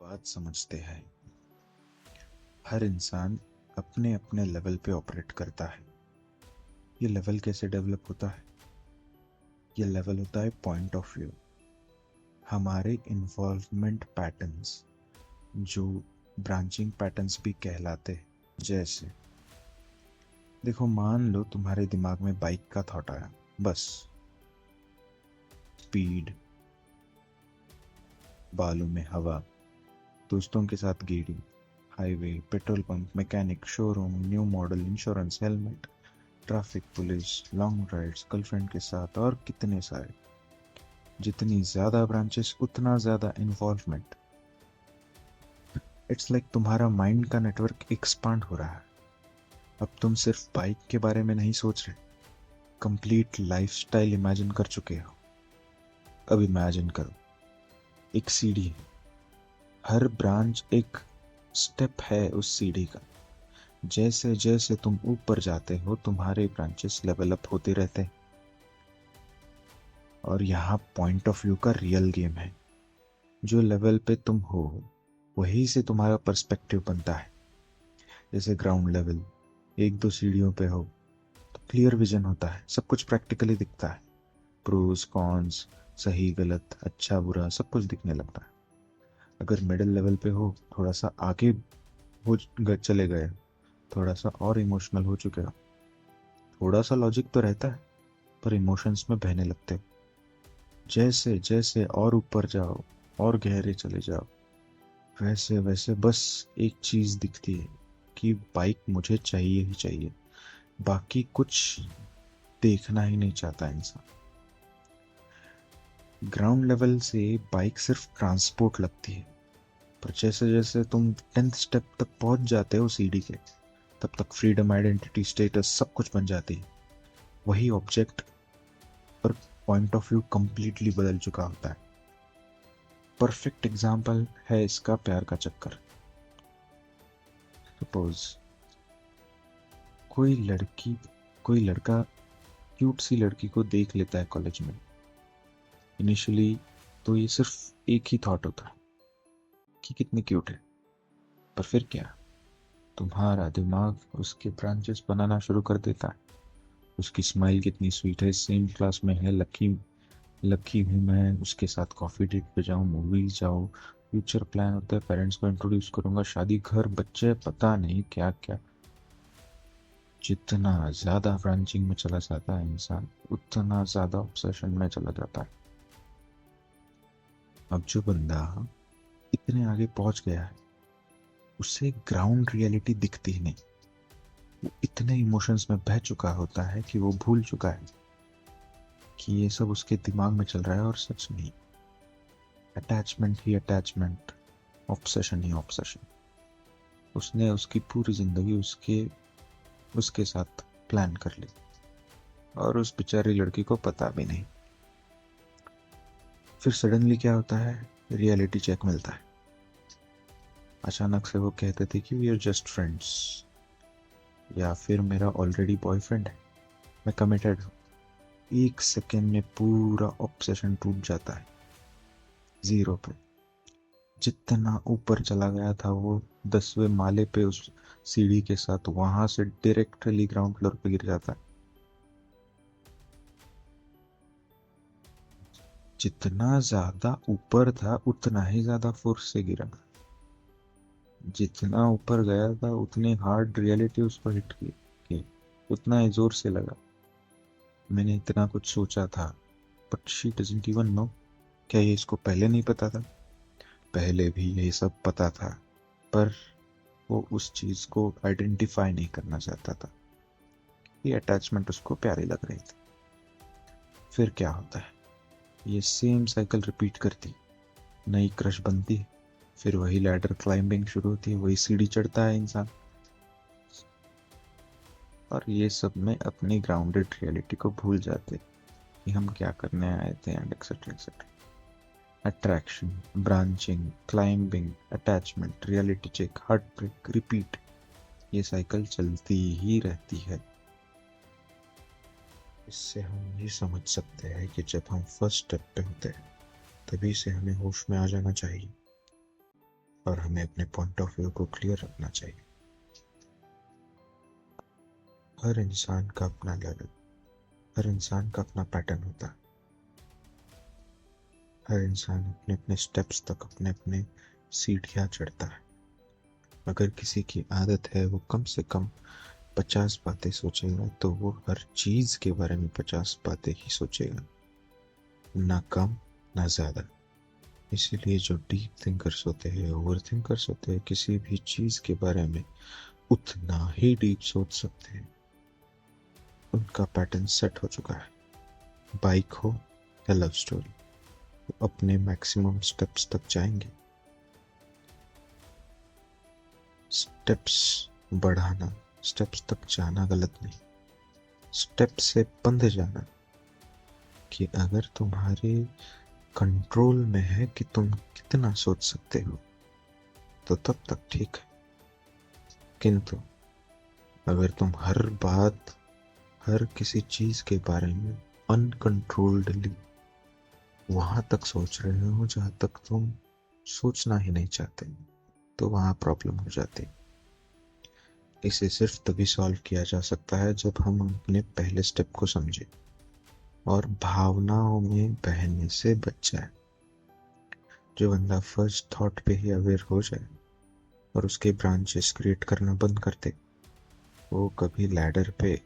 बात समझते हैं। हर इंसान अपने अपने लेवल पे ऑपरेट करता है। ये लेवल कैसे डेवलप होता है? ये लेवल होता है पॉइंट ऑफ व्यू। हमारे इन्वॉल्वमेंट पैटर्न्स, जो ब्रांचिंग पैटर्न्स भी कहलाते हैं। जैसे देखो, मान लो तुम्हारे दिमाग में बाइक का थॉट आया। बस स्पीड, बालों में हवा, दोस्तों के साथ गेड़ी, highway, petrol pump, mechanic, showroom, new model, insurance, helmet, traffic police, long rides, girlfriend के साथ और कितने सारे। जितनी ज्यादा ब्रांचेस उतना ज्यादा इन्वॉल्वमेंट। इट्स लाइक तुम्हारा माइंड का नेटवर्क एक्सपांड हो रहा है। अब तुम सिर्फ बाइक के बारे में नहीं सोच रहे, कंप्लीट लाइफस्टाइल इमेजिन कर चुके हो। अब इमेजिन करो, एक सीढ़ी है, हर ब्रांच एक स्टेप है उस सीढ़ी का। जैसे जैसे तुम ऊपर जाते हो तुम्हारे ब्रांचेस लेवल अप होते रहते हैं। और यहाँ पॉइंट ऑफ व्यू का रियल गेम है। जो लेवल पे तुम हो वहीं से तुम्हारा पर्सपेक्टिव बनता है। जैसे ग्राउंड लेवल, एक दो सीढ़ियों पे हो तो क्लियर विजन होता है, सब कुछ प्रैक्टिकली दिखता है। प्रोज कॉन्स, सही गलत, अच्छा बुरा, सब कुछ दिखने लगता है। अगर मिडिल लेवल पे हो, थोड़ा सा आगे चले गए, थोड़ा सा और इमोशनल हो चुके हो, थोड़ा सा लॉजिक तो रहता है पर इमोशंस में बहने लगते हो। जैसे जैसे और ऊपर जाओ और गहरे चले जाओ, वैसे वैसे बस एक चीज दिखती है कि बाइक मुझे चाहिए ही चाहिए। बाकी कुछ देखना ही नहीं चाहता इंसान। ग्राउंड लेवल से बाइक सिर्फ ट्रांसपोर्ट लगती है, पर जैसे जैसे तुम 10th स्टेप तक पहुंच जाते हो सीढ़ी के, तब तक फ्रीडम, आइडेंटिटी, स्टेटस सब कुछ बन जाती है। वही ऑब्जेक्ट पर पॉइंट ऑफ व्यू कंप्लीटली बदल चुका होता है। परफेक्ट एग्जाम्पल है इसका प्यार का चक्कर। सपोज कोई लड़की, कोई लड़का क्यूट सी लड़की को देख लेता है कॉलेज में। इनिशियली तो ये सिर्फ एक ही थॉट होता है कि कितनी क्यूट है, पर फिर क्या, तुम्हारा दिमाग उसके ब्रांचेस बनाना शुरू कर देता है। उसकी स्माइल कितनी स्वीट है, सेम क्लास में है, लकी लकी हूँ मैं, उसके साथ कॉफी डेट पे जाऊँ, मूवीज जाऊँ, फ्यूचर प्लान होता है, पेरेंट्स को इंट्रोड्यूस करूंगा, शादी, घर, बच्चे, पता नहीं क्या क्या। जितना ज्यादा ब्रांचिंग में चला जाता है इंसान, उतना ज्यादा ऑब्सेशन में चला जाता है। अब जो बंदा इतने आगे पहुंच गया है, उसे ग्राउंड रियलिटी दिखती ही नहीं। वो इतने इमोशंस में बह चुका होता है कि वो भूल चुका है कि ये सब उसके दिमाग में चल रहा है और सच नहीं। अटैचमेंट ही अटैचमेंट, ऑब्सेशन ही ऑब्सेशन। उसने उसकी पूरी जिंदगी उसके उसके साथ प्लान कर ली और उस बेचारी लड़की को पता भी नहीं। फिर सडनली क्या होता है, रियलिटी चेक मिलता है। अचानक से वो कहते थे कि वी आर जस्ट फ्रेंड्स, या फिर मेरा ऑलरेडी बॉयफ्रेंड है, मैं कमिटेड हूँ। एक सेकेंड में पूरा ऑब्सेशन टूट जाता है, जीरो पे। जितना ऊपर चला गया था वो 10वें माले पे उस सीढ़ी के साथ, वहां से डायरेक्टली ग्राउंड फ्लोर पे गिर जाता है। जितना ज्यादा ऊपर था उतना ही ज्यादा फोर्स से गिरा। जितना ऊपर गया था उतनी हार्ड रियलिटी उस पर हिट की, उतना ही जोर से लगा। मैंने इतना कुछ सोचा था, but she doesn't even know. क्या ये इसको पहले नहीं पता था? पहले भी यही सब पता था, पर वो उस चीज को आइडेंटिफाई नहीं करना चाहता था। ये अटैचमेंट उसको प्यारी लग रही थी। फिर क्या होता है, ये सेम साइकिल रिपीट करती, नई क्रश बनती है, फिर वही लैडर क्लाइंबिंग शुरू होती है, वही सीढ़ी चढ़ता है इंसान। और ये सब में अपनी ग्राउंडेड रियलिटी को भूल जाते कि हम क्या करने आए थे, and etcetera etcetera. Attraction, branching, climbing, attachment, reality check, heart break, repeat, ये साइकिल चलती ही रहती है। इससे हम ये समझ सकते हैं कि जब हम फर्स्ट स्टेप पे होते हैं तभी से हमें होश में आ जाना चाहिए। और हमें अपने पॉइंट ऑफ व्यू को क्लियर रखना चाहिए। हर इंसान का अपना लेवल, हर इंसान का अपना पैटर्न होता है। हर इंसान अपने अपने स्टेप्स तक अपने अपने सीढ़ियाँ चढ़ता है। अगर किसी की आदत है वो कम से कम 50 बातें सोचेगा, तो वो हर चीज के बारे में 50 बातें ही सोचेगा, ना कम ना ज्यादा। इसीलिए जो डीप थिंकर्स होते हैं, ओवर थिंकर्स होते हैं, किसी भी चीज के बारे में उतना ही डीप सोच सकते हैं। उनका पैटर्न सेट हो चुका है। बाइक हो या लव स्टोरी, वो अपने मैक्सिमम स्टेप्स तक जाएंगे। स्टेप्स बढ़ाना, स्टेप्स तक जाना गलत नहीं, स्टेप से बंध जाना। कि अगर तुम्हारे कंट्रोल में है कि तुम कितना सोच सकते हो, तो तब तक ठीक है। किंतु अगर तुम हर बात, हर किसी चीज के बारे में अनकंट्रोल्डली वहां तक सोच रहे हो जहां तक तुम सोचना ही नहीं चाहते, तो वहां प्रॉब्लम हो जाती है। इसे सिर्फ तभी सॉल्व किया जा सकता है जब हम अपने पहले स्टेप को समझे और भावनाओं में बहने से बच जाए। जो बंदा फर्स्ट थॉट पे ही अवेयर हो जाए और उसके ब्रांचेस क्रिएट करना बंद कर दे, वो कभी लैडर पे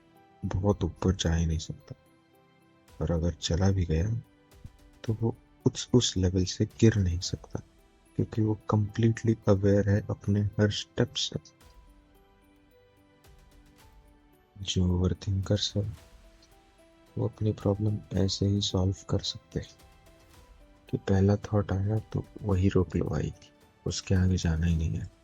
बहुत ऊपर जा ही नहीं सकता। और अगर चला भी गया तो वो उस लेवल से गिर नहीं सकता, क्योंकि वो कंप्लीटली अवेयर है अपने हर स्टेप से। जो ओवर थिंकर्स है वो अपनी प्रॉब्लम ऐसे ही सॉल्व कर सकते हैं कि पहला थॉट आया तो वही रोक लो, आई, उसके आगे जाना ही नहीं है।